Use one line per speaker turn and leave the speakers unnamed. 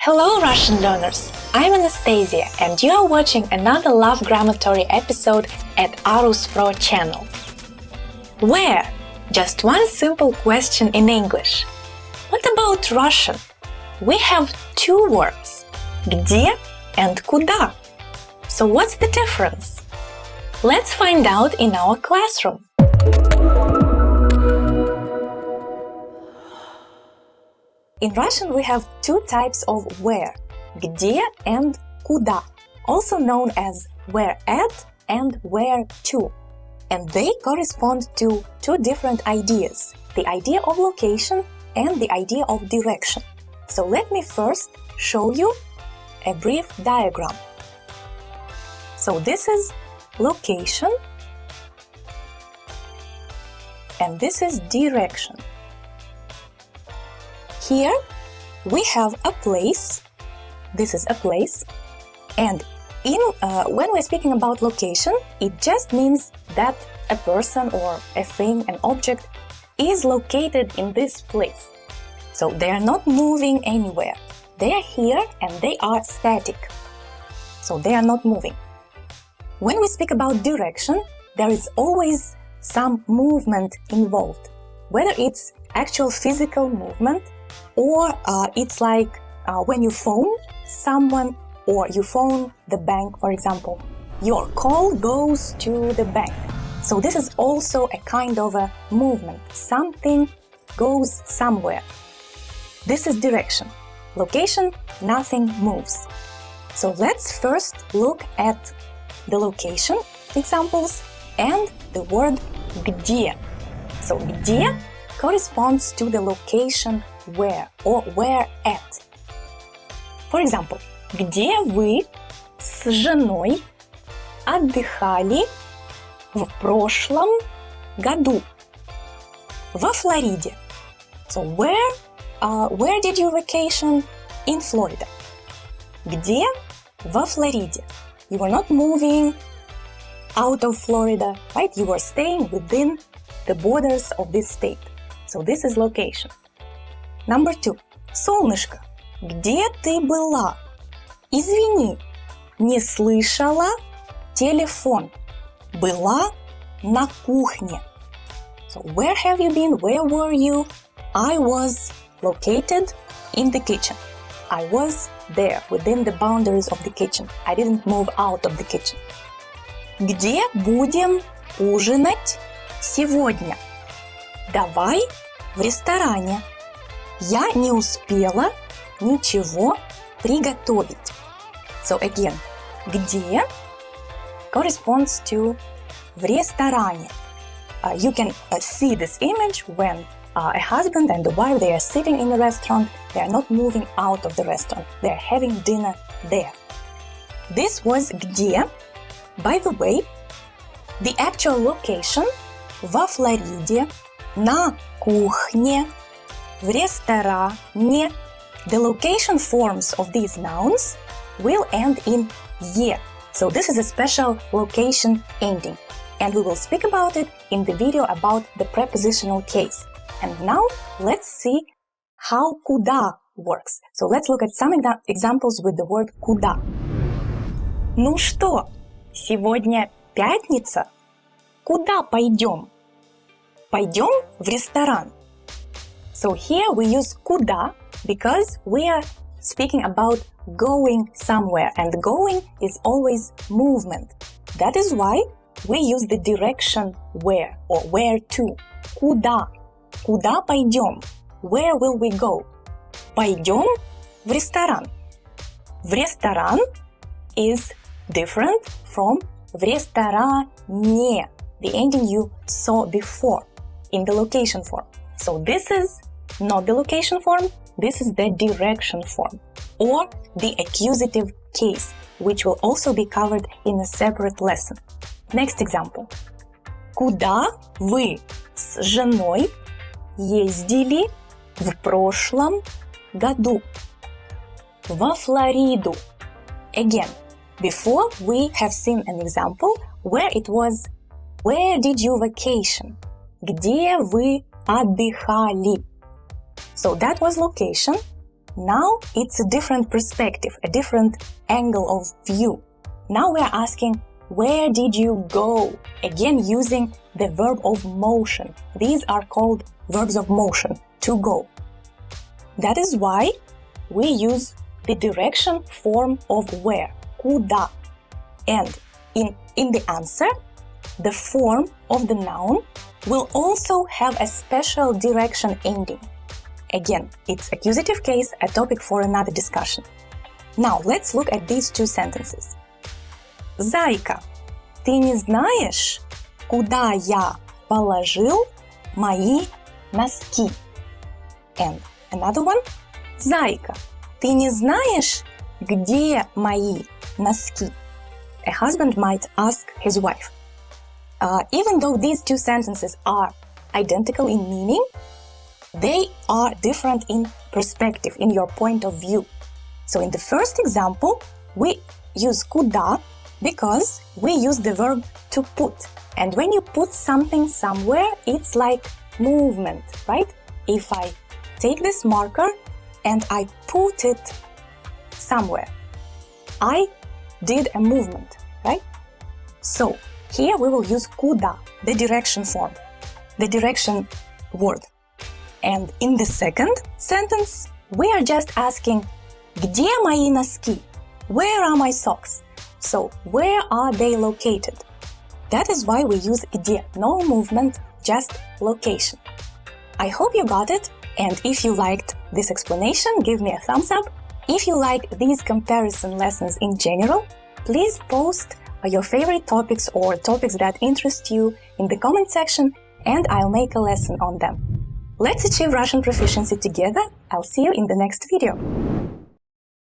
Hello, Russian learners! I'm Anastasia, and you are watching another Love Grammatory episode at Arus Pro channel. Where? Just one simple question in English. What about Russian? We have two words, где and куда. So what's the difference? Let's find out in our classroom. In Russian we have two types of where, где and куда, also known as where at and where to. And they correspond to two different ideas, the idea of location and the idea of direction. So let me first show you a brief diagram. So this is location and this is direction. Here we have a place, this is a place, and when we're speaking about location, it just means that a person or a thing, an object, is located in this place. So they are not moving anywhere. They are here and they are static. So they are not moving. When we speak about direction, there is always some movement involved, whether it's actual physical movement or it's like when you phone someone or you phone the bank, for example, your call goes to the bank. So this is also a kind of a movement. Something goes somewhere. This is direction. Location, nothing moves. So let's first look at the location examples and the word где. So где corresponds to the location where or where at. For example, где вы с женой отдыхали в прошлом году? Во Флориде. So where did you vacation? In Florida. Где? Во Флориде. You were not moving out of Florida, right? You were staying within the borders of this state. So this is location. Number 2. Солнышко, где ты была? Извини, не слышала телефон. Была на кухне. So where have you been? Where were you? I was located in the kitchen. I was there within the boundaries of the kitchen. I didn't move out of the kitchen. Где будем ужинать сегодня? Давай в ресторане. Я не успела ничего приготовить. So again, где corresponds to в ресторане. You can see this image when a husband and a wife, they are sitting in a restaurant, they are not moving out of the restaurant, they are having dinner there. This was где. By the way, the actual location во Флориде, на кухне, в ресторане. The location forms of these nouns will end in «е». So this is a special location ending. And we will speak about it in the video about the prepositional case. And now let's see how куда works. So let's look at some examples with the word куда. Ну что, сегодня пятница? Куда пойдем? Пойдем в ресторан. So here we use куда because we are speaking about going somewhere, and going is always movement. That is why we use the direction where or where to. Куда? Куда пойдем? Where will we go? Пойдем в ресторан. В ресторан is different from в ресторане, the ending you saw before in the location form. So this is not the location form, this is the direction form or the accusative case, which will also be covered in a separate lesson. Next example. Куда вы с женой ездили в прошлом году? Во Флориду. Again, before we have seen an example where it was where did you vacation? Где вы отдыхали? So that was location. now it's a different perspective, a different angle of view. Now we're asking, where did you go? Again, using the verb of motion. These are called verbs of motion, to go. That is why we use the direction form of where, куда. And in the answer, the form of the noun will also have a special direction ending. Again, it's accusative case, a topic for another discussion. Now, let's look at these two sentences. Зайка, ты не знаешь, куда я положил мои носки? And another one. Зайка, ты не знаешь, где мои носки? A husband might ask his wife. Even though these two sentences are identical in meaning, they are different in perspective, in your point of view. So in the first example, we use куда because we use the verb to put. And when you put something somewhere, it's like movement, right? If I take this marker and I put it somewhere, I did a movement, right? So here we will use куда, the direction form, the direction word. And in the second sentence, we are just asking, где мои носки? Where are my socks? So, where are they located? That is why we use где, no movement, just location. I hope you got it, and if you liked this explanation, give me a thumbs up. If you like these comparison lessons in general, please post your favorite topics or topics that interest you in the comment section, and I'll make a lesson on them. Let's achieve Russian proficiency together. I'll see you in the next video.